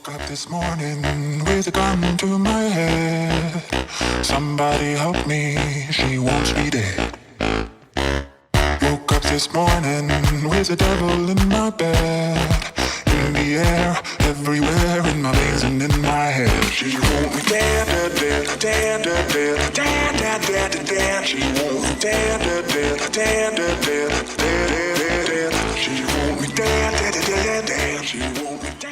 Woke up this morning with a gun to my head. Somebody help me, she wants me dead. Woke up this morning with the devil in my bed. In the air, everywhere, in my veins and in my head. She wants me dead, dead, dead, dead, dead, dead, dead, dead, dead, dead. She wants me dead, dead, dead, dead, dead, dead, dead, dead, dead. She wants me dead, dead, dead, dead. She wants me dead.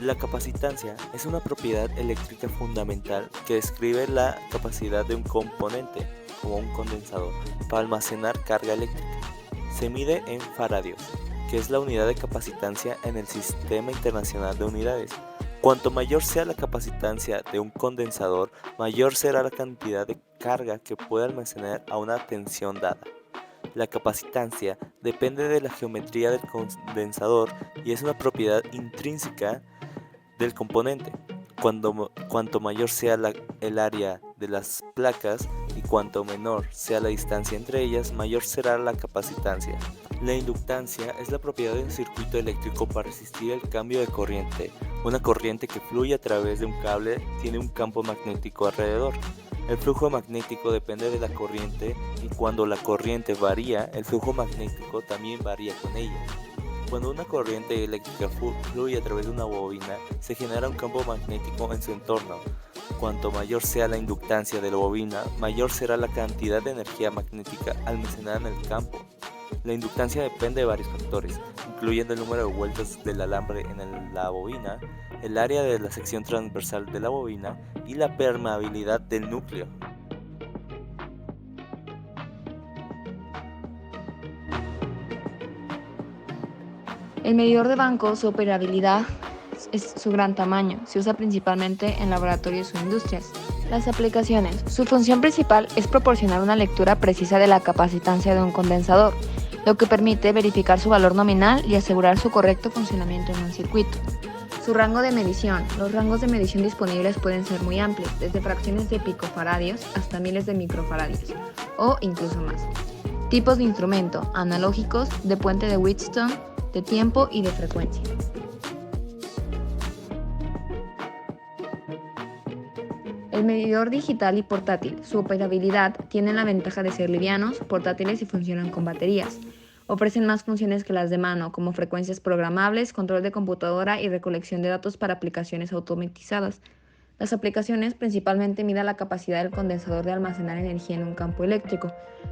La capacitancia es una propiedad eléctrica fundamental que describe la capacidad de un componente, como un condensador, para almacenar carga eléctrica. Se mide en faradios, que es la unidad de capacitancia en el Sistema Internacional de Unidades. Cuanto mayor sea la capacitancia de un condensador, mayor será la cantidad de carga que puede almacenar a una tensión dada. La capacitancia depende de la geometría del condensador y es una propiedad intrínseca del componente. Cuanto mayor sea el área de las placas y cuanto menor sea la distancia entre ellas, mayor será la capacitancia. La inductancia es la propiedad de un circuito eléctrico para resistir el cambio de corriente. Una corriente que fluye a través de un cable tiene un campo magnético alrededor. El flujo magnético depende de la corriente y cuando la corriente varía, el flujo magnético también varía con ella. Cuando una corriente eléctrica fluye a través de una bobina, se genera un campo magnético en su entorno. Cuanto mayor sea la inductancia de la bobina, mayor será la cantidad de energía magnética almacenada en el campo. La inductancia depende de varios factores, incluyendo el número de vueltas del alambre en la bobina, el área de la sección transversal de la bobina y la permeabilidad del núcleo. El medidor de banco, su operabilidad es su gran tamaño. Se usa principalmente en laboratorios o industrias. Las aplicaciones. Su función principal es proporcionar una lectura precisa de la capacitancia de un condensador, lo que permite verificar su valor nominal y asegurar su correcto funcionamiento en un circuito. Su rango de medición. Los rangos de medición disponibles pueden ser muy amplios, desde fracciones de picofaradios hasta miles de microfaradios, o incluso más. Tipos de instrumento. Analógicos, de puente de Wheatstone, de tiempo y de frecuencia. El medidor digital y portátil. Su operabilidad tiene la ventaja de ser livianos, portátiles y funcionan con baterías. Ofrecen más funciones que las de mano, como frecuencias programables, control de computadora y recolección de datos para aplicaciones automatizadas. Las aplicaciones principalmente miden la capacidad del condensador de almacenar energía en un campo eléctrico.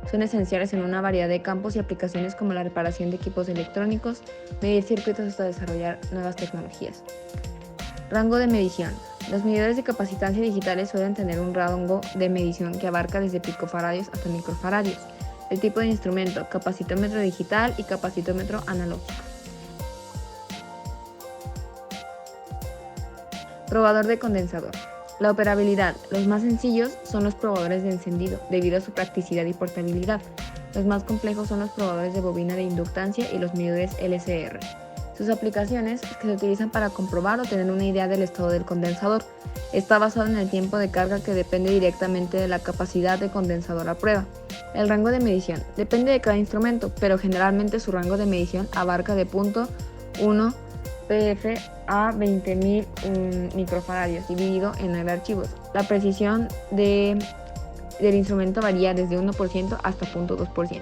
Son esenciales en una variedad de campos y aplicaciones como la reparación de equipos electrónicos, medir circuitos hasta desarrollar nuevas tecnologías. Rango de medición. Los medidores de capacitancia digitales suelen tener un rango de medición que abarca desde picofaradios hasta microfaradios. El tipo de instrumento, capacitómetro digital y capacitómetro analógico. Probador de condensador. La operabilidad. Los más sencillos son los probadores de encendido, debido a su practicidad y portabilidad. Los más complejos son los probadores de bobina de inductancia y los medidores LCR. Sus aplicaciones que se utilizan para comprobar o tener una idea del estado del condensador. Está basado en el tiempo de carga que depende directamente de la capacidad de condensador a prueba. El rango de medición depende de cada instrumento, pero generalmente su rango de medición abarca de 0.1 pf a 20.000 microfaradios dividido en 9 archivos. La precisión del instrumento varía desde 1% hasta 0.2%.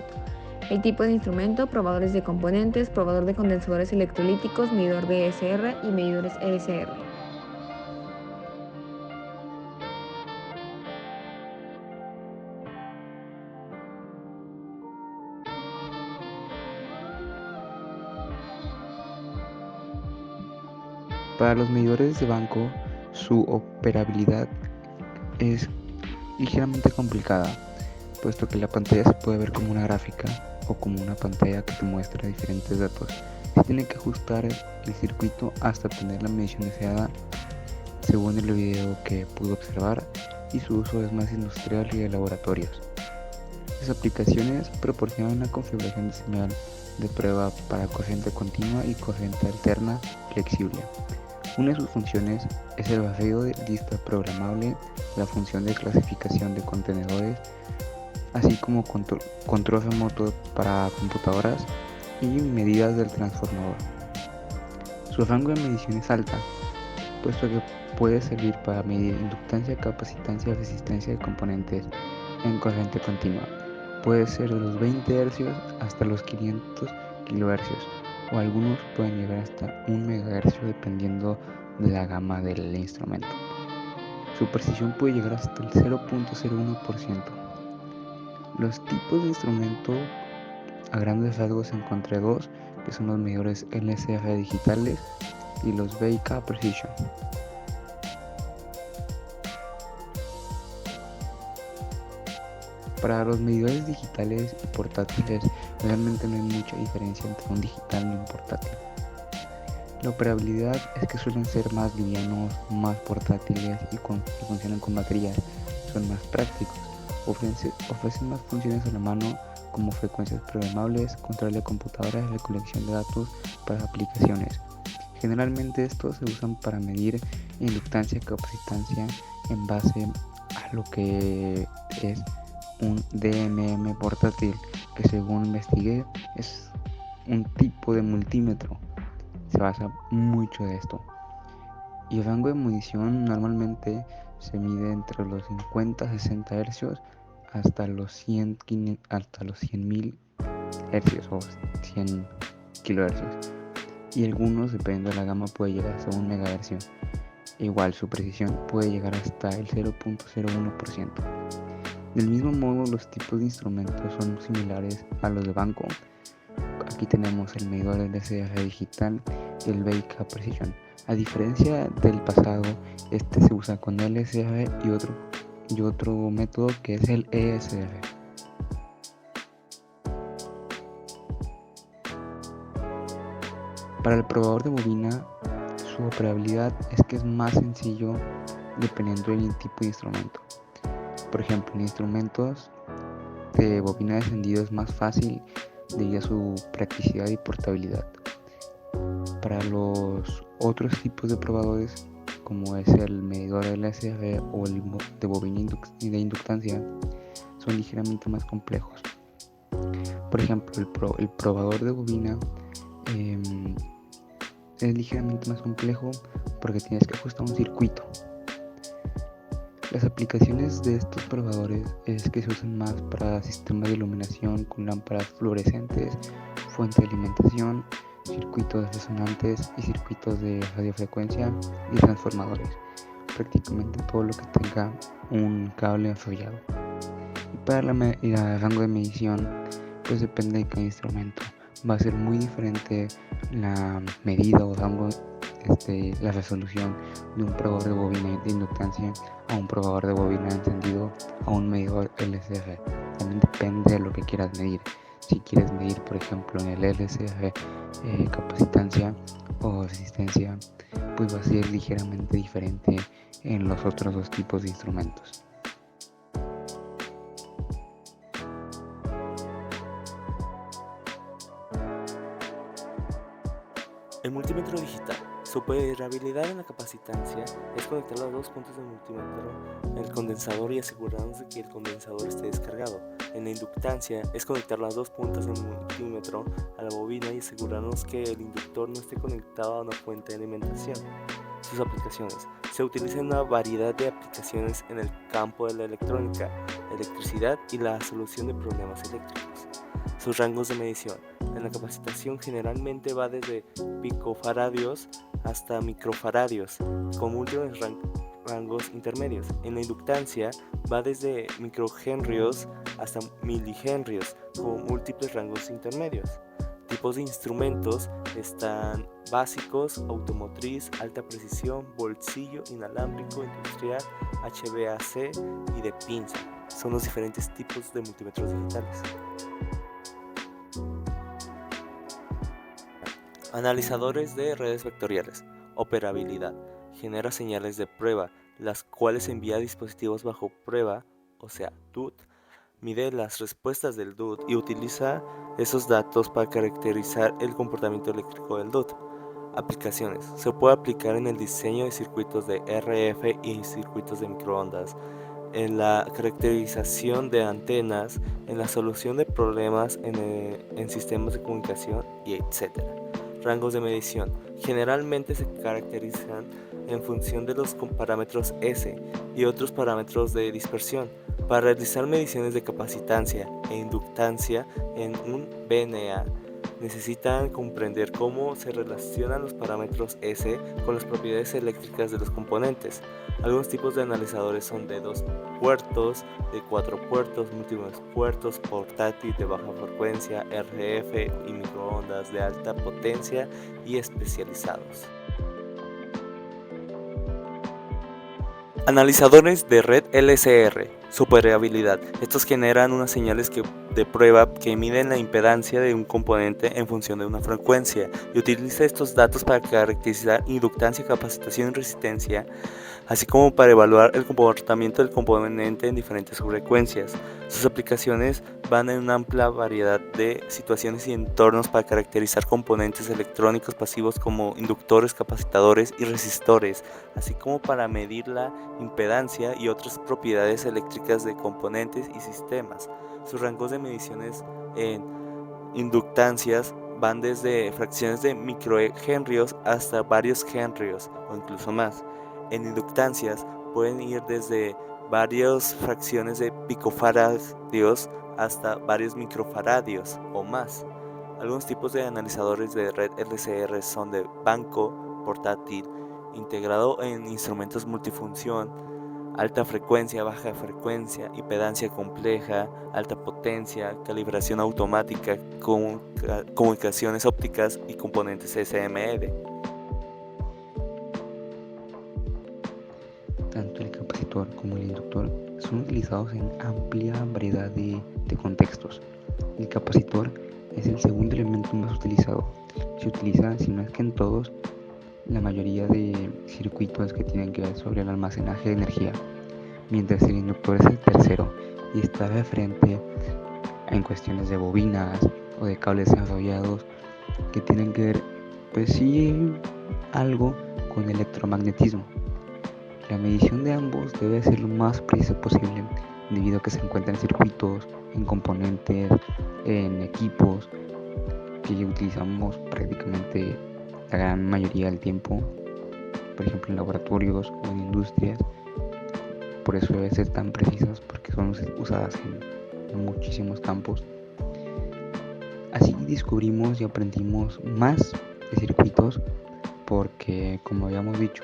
El tipo de instrumento, probadores de componentes, probador de condensadores electrolíticos, medidor de ESR y medidores LCR. Para los medidores de banco, su operabilidad es ligeramente complicada, puesto que la pantalla se puede ver como una gráfica o como una pantalla que te muestra diferentes datos. Se tiene que ajustar el circuito hasta obtener la medición deseada, según el video que pude observar, y su uso es más industrial y de laboratorios. Las aplicaciones proporcionan una configuración de señal de prueba para corriente continua y corriente alterna flexible. Una de sus funciones es el vacío de lista programable, la función de clasificación de contenedores, así como control remoto para computadoras y medidas del transformador. Su rango de medición es alta, puesto que puede servir para medir inductancia, capacitancia y resistencia de componentes en corriente continua. Puede ser de los 20 Hz hasta los 500 kHz, o algunos pueden llegar hasta 1 MHz dependiendo de la gama del instrumento. Su precisión puede llegar hasta el 0.01%. Los tipos de instrumento a grandes rasgos encontré dos, que son los medidores LSR digitales y los BIK Precision. Para los medidores digitales y portátiles realmente no hay mucha diferencia entre un digital y un portátil. La operabilidad es que suelen ser más livianos, más portátiles y funcionan con baterías, son más prácticos, ofrecen más funciones a la mano como frecuencias programables, control de computadoras y recolección de datos para aplicaciones. Generalmente estos se usan para medir inductancia y capacitancia en base a lo que es un DMM portátil, que según investigué es un tipo de multímetro. Se basa mucho de esto. Y el rango de medición normalmente se mide entre los 50 a 60 Hz hasta los 100.000 Hz o 100 kHz. Y algunos, dependiendo de la gama, puede llegar hasta 1 MHz. Igual su precisión puede llegar hasta el 0.01%. Del mismo modo, los tipos de instrumentos son similares a los de banco. Aquí tenemos el medidor LSR digital y el BIK Precision. A diferencia del pasado, este se usa con LSR y otro método que es el ESR. Para el probador de bobina, su operabilidad es que es más sencillo dependiendo del tipo de instrumento. Por ejemplo, en instrumentos de bobina de encendido es más fácil debido a su practicidad y portabilidad. Para los otros tipos de probadores, como es el medidor LSR o el de bobina de inductancia, son ligeramente más complejos. Por ejemplo, el probador de bobina es ligeramente más complejo porque tienes que ajustar un circuito. Las aplicaciones de estos probadores es que se usan más para sistemas de iluminación con lámparas fluorescentes, fuente de alimentación, circuitos resonantes y circuitos de radiofrecuencia y transformadores. Prácticamente todo lo que tenga un cable enrollado. Y para el rango de medición, pues depende de cada instrumento. Va a ser muy diferente la medida o rango, la resolución de un probador de bobina de inductancia a un probador de bobina de encendido a un medidor LSR. También depende de lo que quieras medir. Si quieres medir, por ejemplo, en el LSR capacitancia o resistencia, pues va a ser ligeramente diferente en los otros dos tipos de instrumentos. El multímetro digital. Su operabilidad en la capacitancia es conectar los dos puntos del multímetro en el condensador y asegurarnos de que el condensador esté descargado. En la inductancia es conectar las dos puntas del multímetro a la bobina y asegurarnos que el inductor no esté conectado a una fuente de alimentación. Sus aplicaciones. Se utilizan una variedad de aplicaciones en el campo de la electrónica, electricidad y la solución de problemas eléctricos. Sus rangos de medición. En la capacitación generalmente va desde picofaradios hasta microfaradios, con múltiples rangos intermedios. En la inductancia va desde microhenrios hasta milihenrios, con múltiples rangos intermedios. Tipos de instrumentos están básicos, automotriz, alta precisión, bolsillo, inalámbrico, industrial, HVAC y de pinza. Son los diferentes tipos de multímetros digitales. Analizadores de redes vectoriales. Operabilidad. Genera señales de prueba, las cuales envía a dispositivos bajo prueba, o sea, DUT. Mide las respuestas del DUT y utiliza esos datos para caracterizar el comportamiento eléctrico del DUT. Aplicaciones. Se puede aplicar en el diseño de circuitos de RF y circuitos de microondas, en la caracterización de antenas, en la solución de problemas en sistemas de comunicación y etc. Rangos de medición. Generalmente se caracterizan en función de los parámetros S y otros parámetros de dispersión. Para realizar mediciones de capacitancia e inductancia en un VNA, necesitan comprender cómo se relacionan los parámetros S con las propiedades eléctricas de los componentes. Algunos tipos de analizadores son de 2 puertos, de 4 puertos, múltiples puertos, portátil, de baja frecuencia, RF y microondas de alta potencia y especializados. Analizadores de red LSR. Su operabilidad. Estos generan unas señales de prueba que miden la impedancia de un componente en función de una frecuencia y utiliza estos datos para caracterizar inductancia, capacitación y resistencia, así como para evaluar el comportamiento del componente en diferentes frecuencias. Sus aplicaciones van en una amplia variedad de situaciones y entornos para caracterizar componentes electrónicos pasivos como inductores, capacitadores y resistores, así como para medir la impedancia y otras propiedades eléctricas de componentes y sistemas. Sus rangos de mediciones en inductancias van desde fracciones de microhenrios hasta varios henrios o incluso más. En inductancias pueden ir desde varias fracciones de picofaradios hasta varios microfaradios o más. Algunos tipos de analizadores de red LSR son de banco, portátil, integrado en instrumentos multifunción, alta frecuencia, baja frecuencia, impedancia compleja, alta potencia, calibración automática, comunicaciones ópticas y componentes SMR. Tanto el capacitor como el inductor son utilizados en amplia variedad de contextos. El capacitor es el segundo elemento más utilizado. Se utiliza, si no es que en todos, la mayoría de circuitos que tienen que ver sobre el almacenaje de energía, mientras el inductor es el tercero y está referente en cuestiones de bobinas o de cables enrollados que tienen que ver, pues sí, algo con electromagnetismo. La medición de ambos debe ser lo más precisa posible debido a que se encuentran en circuitos, en componentes, en equipos que utilizamos prácticamente la gran mayoría del tiempo, por ejemplo en laboratorios o en industrias. Por eso debe ser tan precisas porque son usadas en muchísimos campos. Así descubrimos y aprendimos más de circuitos porque, como habíamos dicho,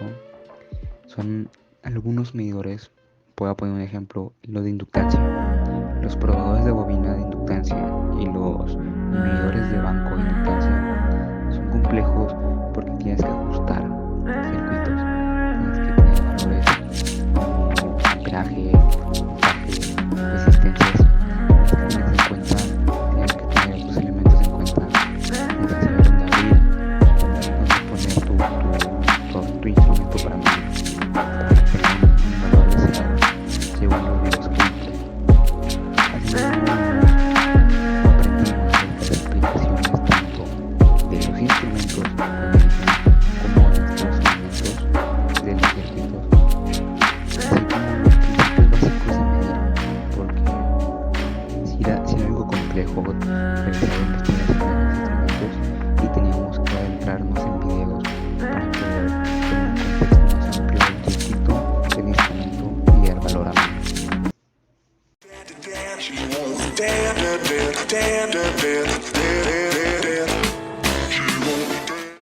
son algunos medidores. Puedo poner un ejemplo, lo de inductancia. Los probadores de bobina de inductancia y los medidores de banco de inductancia son complejos porque tienes que ajustar circuitos, tienes que tener valores como amperaje, voltaje, resistencias, tienes que tener en cuenta, tienes que tener estos elementos en cuenta, tienes que saber dónde abrir, dónde poner tu instrumento para medir, para tener un valor deseado según los videos que viste. Así aprendimos acerca de aplicaciones tanto de los instrumentos como de los elementos de los circuitos, así como los principios básicos de medir, porque si era algo complejo realizar investigación de los instrumentos y teníamos que adentrarnos en videos para poder tener un contexto más amplio del circuito, del instrumento y del valor a medir.